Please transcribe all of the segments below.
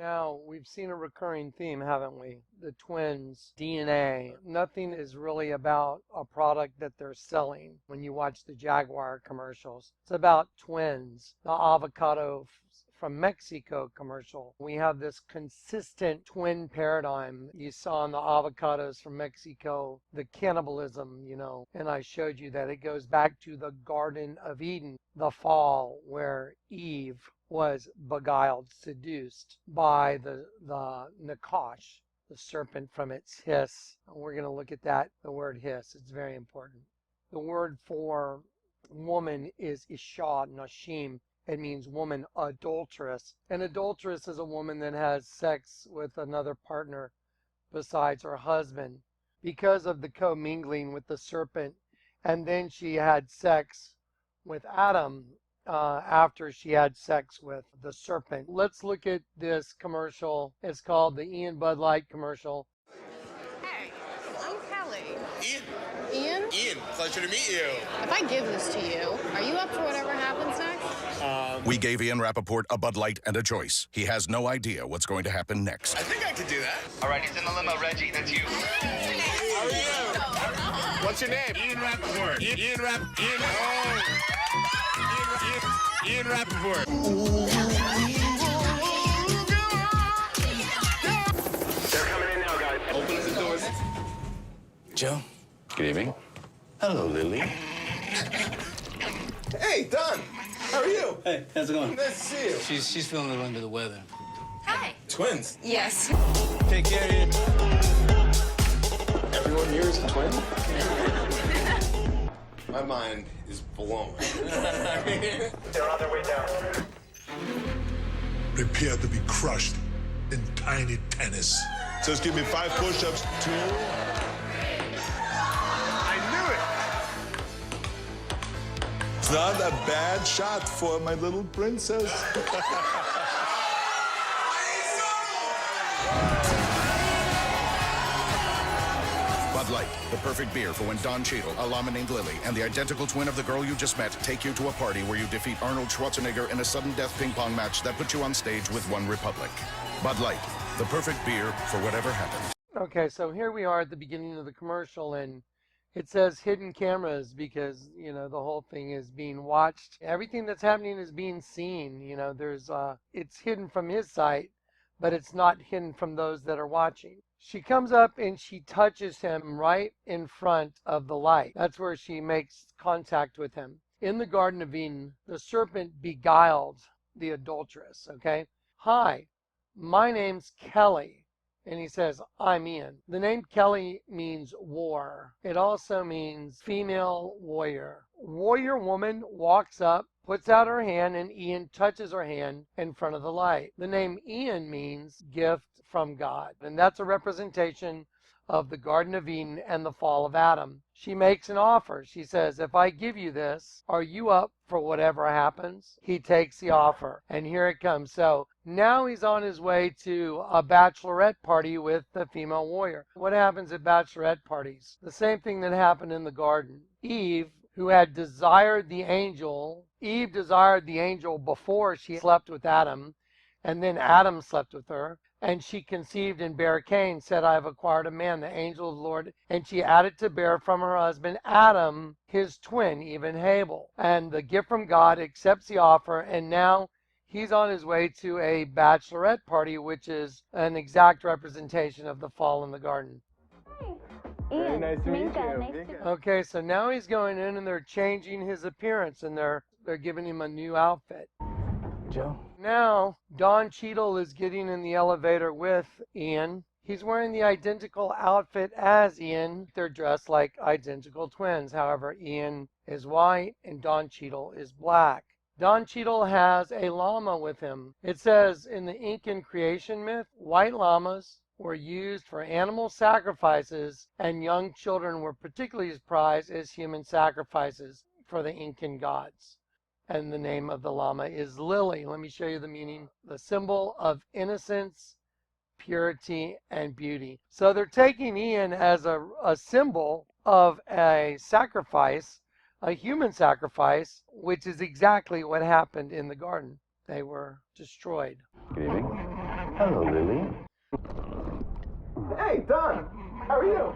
Now, we've seen a recurring theme, haven't we? The twins' DNA. Nothing is really about a product that they're selling when you watch the Jaguar commercials. It's about twins. The avocado from Mexico commercial. We have this consistent twin paradigm. You saw in the avocados from Mexico, the cannibalism, and I showed you that it goes back to the Garden of Eden, the fall, where Eve was beguiled, seduced by the Nakash, the serpent from its hiss. We're going to look at that, the word hiss. It's very important. The word for woman is Isha, Nashim. It means woman, adulteress. An adulteress is a woman that has sex with another partner besides her husband because of the commingling with the serpent. And then she had sex with Adam after she had sex with the serpent. Let's look at this commercial. It's called the Ian Bud Light commercial. Hey, I'm Kelly. Ian. Ian? Ian, pleasure to meet you. If I give this to you, are you up for whatever happens next? We gave Ian Rappaport a Bud Light and a choice. He has no idea what's going to happen next. I think I could do that. All right, he's in the limo, Reggie. That's you. How are you? What's your name? Ian Rappaport. Ian Rappaport. They're coming in now, guys. Open up the doors. Joe. Good evening. Hello, Lily. Hey, Don. How are you? Hey, how's it going? Nice to see you. She's feeling a little under the weather. Hi. Twins. Yes. Take care, Ian. Everyone here is a twin? My mind is blown. They're on their way down. Prepare to be crushed in tiny tennis. Just give me 5 push-ups, 2. I knew it. It's not a bad shot for my little princess. Bud Light, the perfect beer for when Don Cheadle, a llama named Lily, and the identical twin of the girl you just met take you to a party where you defeat Arnold Schwarzenegger in a sudden death ping pong match that puts you on stage with One Republic. Bud Light, the perfect beer for whatever happens. Okay, so here we are at the beginning of the commercial, and it says hidden cameras because, the whole thing is being watched. Everything that's happening is being seen. It's hidden from his sight, but it's not hidden from those that are watching. She comes up and she touches him right in front of the light. That's where she makes contact with him. In the Garden of Eden, the serpent beguiled the adulteress, okay? Hi, my name's Kelly. And he says, I'm Ian. The name Kelly means war. It also means female warrior. Warrior woman walks up, puts out her hand, and Ian touches her hand in front of the light. The name Ian means gift from God. And that's a representation of the Garden of Eden and the fall of Adam. She makes an offer. She says, if I give you this, are you up for whatever happens? He takes the offer. And here it comes. So now he's on his way to a bachelorette party with the female warrior. What happens at bachelorette parties? The same thing that happened in the garden. Eve, who had desired the angel, Eve desired the angel before she slept with Adam, and then Adam slept with her. And she conceived and bare Cain, said, I have acquired a man, the angel of the Lord. And she added to bear from her husband Adam, his twin, even Abel. And the gift from God accepts the offer, and now he's on his way to a bachelorette party, which is an exact representation of the fall in the garden. Hi. Very Ian. nice to meet Minka, you. nice to Okay, so now he's going in and they're changing his appearance, and they're giving him a new outfit. Joe. Now, Don Cheadle is getting in the elevator with Ian. He's wearing the identical outfit as Ian. They're dressed like identical twins. However, Ian is white and Don Cheadle is black. Don Cheadle has a llama with him. It says in the Incan creation myth, white llamas were used for animal sacrifices, and young children were particularly prized as human sacrifices for the Incan gods. And the name of the llama is Lily. Let me show you the meaning. The symbol of innocence, purity, and beauty. So they're taking Ian as a symbol of a sacrifice, a human sacrifice, which is exactly what happened in the garden. They were destroyed. Good evening. Hello, Lily. Hey, Don. How are you?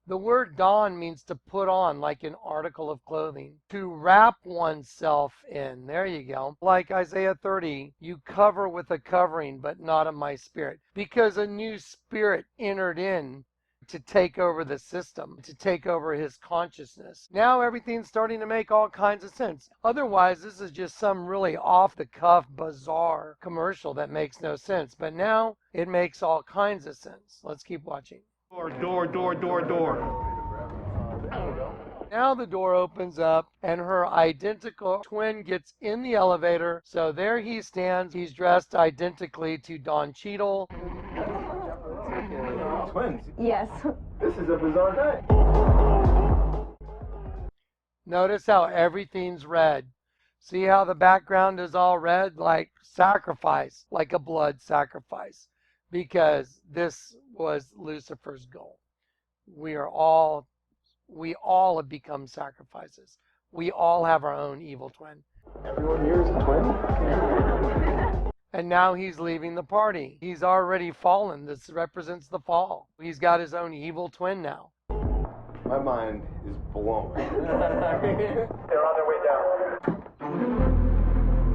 The word don means to put on, like an article of clothing. To wrap oneself in. There you go. Like Isaiah 30, you cover with a covering, but not of my spirit. Because a new spirit entered in to take over the system, to take over his consciousness. Now everything's starting to make all kinds of sense. Otherwise, this is just some really off-the-cuff, bizarre commercial that makes no sense. But now it makes all kinds of sense. Let's keep watching. Door. Now the door opens up and her identical twin gets in the elevator. So there he stands. He's dressed identically to Don Cheadle. Twins. Yes. This is a bizarre day. Notice how everything's red. See how the background is all red? Like sacrifice, like a blood sacrifice. Because this was Lucifer's goal. We all have become sacrifices. We all have our own evil twin. Everyone here is a twin? And now he's leaving the party. He's already fallen. This represents the fall. He's got his own evil twin now. My mind is blown. They're on their way down.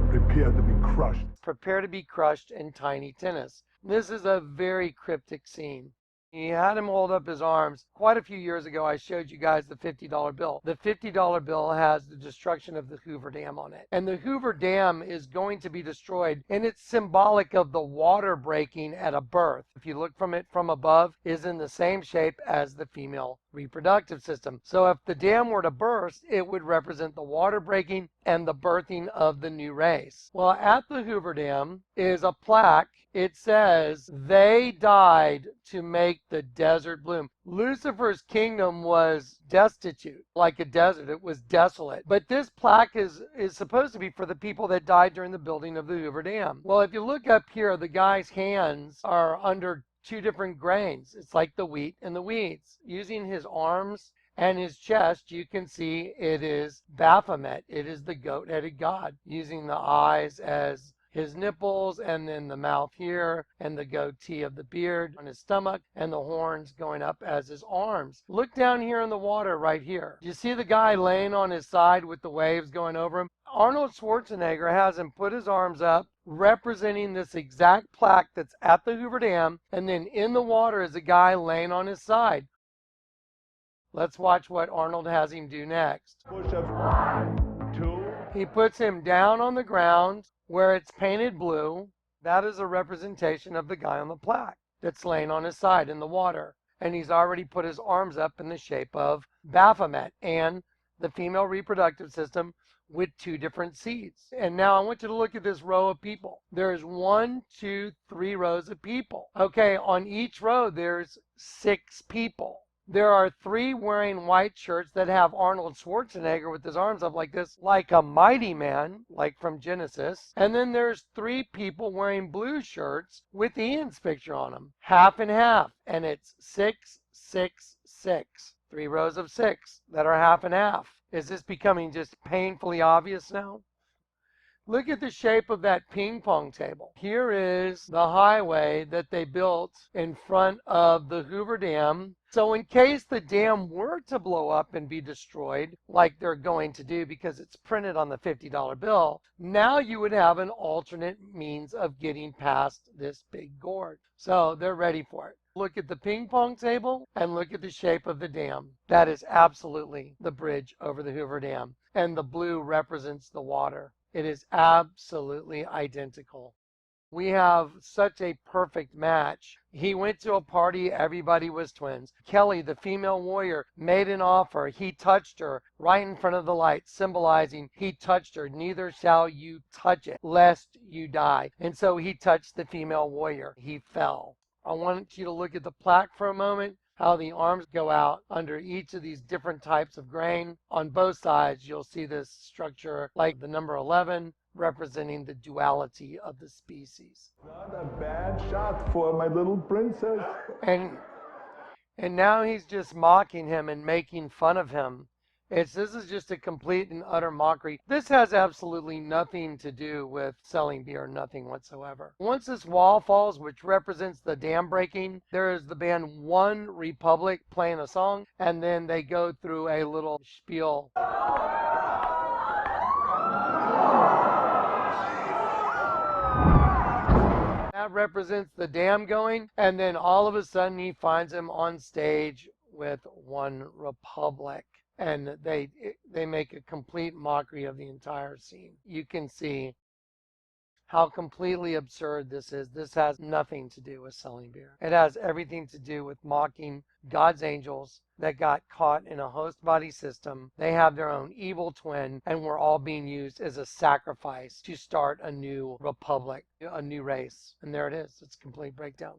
Prepare to be crushed. Prepare to be crushed in tiny tennis. This is a very cryptic scene. He had him hold up his arms. Quite a few years ago, I showed you guys the $50 bill. The $50 bill has the destruction of the Hoover Dam on it. And the Hoover Dam is going to be destroyed, and it's symbolic of the water breaking at a birth. If you look from it from above, is in the same shape as the female reproductive system. So if the dam were to burst, it would represent the water breaking and the birthing of the new race. Well, at the Hoover Dam is a plaque. It says, they died to make the desert bloom. Lucifer's kingdom was destitute, like a desert. It was desolate. But this plaque is supposed to be for the people that died during the building of the Hoover Dam. Well, if you look up here, the guy's hands are under two different grains. It's like the wheat and the weeds. Using his arms and his chest, you can see it is Baphomet. It is the goat-headed god, using the eyes as his nipples, and then the mouth here, and the goatee of the beard on his stomach, and the horns going up as his arms. Look down here in the water right here. You see the guy laying on his side with the waves going over him? Arnold Schwarzenegger has him put his arms up, representing this exact plaque that's at the Hoover Dam, and then in the water is a guy laying on his side. Let's watch what Arnold has him do next. Push up. 1, 2. He puts him down on the ground where it's painted blue. That is a representation of the guy on the plaque that's laying on his side in the water. And he's already put his arms up in the shape of Baphomet and the female reproductive system with two different seeds. And now I want you to look at this row of people. There's 1, 2, 3 rows of people. Okay, on each row there's 6 people. There are 3 wearing white shirts that have Arnold Schwarzenegger with his arms up like this, like a mighty man, like from Genesis. And then there's 3 people wearing blue shirts with Ian's picture on them, half and half. And it's 6, 6, 6. 3 rows of 6 that are half and half. Is this becoming just painfully obvious now? Look at the shape of that ping pong table. Here is the highway that they built in front of the Hoover Dam. So in case the dam were to blow up and be destroyed, like they're going to do because it's printed on the $50 bill, now you would have an alternate means of getting past this big gorge. So they're ready for it. Look at the ping pong table and look at the shape of the dam. That is absolutely the bridge over the Hoover Dam. And the blue represents the water. It is absolutely identical. We have such a perfect match. He went to a party, everybody was twins. Kelly, the female warrior, made an offer. He touched her right in front of the light, symbolizing he touched her. Neither shall you touch it, lest you die. And so he touched the female warrior. He fell. I want you to look at the plaque for a moment, how the arms go out under each of these different types of grain. On both sides, you'll see this structure like the number 11, representing the duality of the species. Not a bad shot for my little princess. And now he's just mocking him and making fun of him. This is just a complete and utter mockery. This has absolutely nothing to do with selling beer, nothing whatsoever. Once this wall falls, which represents the dam breaking, there is the band One Republic playing a song, and then they go through a little spiel. That represents the dam going, and then all of a sudden he finds him on stage with One Republic, and they make a complete mockery of the entire scene. You can see how completely absurd this is. This has nothing to do with selling beer. It has everything to do with mocking God's angels that got caught in a host body system. They have their own evil twin, and we're all being used as a sacrifice to start a new republic, a new race. And there it is. It's a complete breakdown.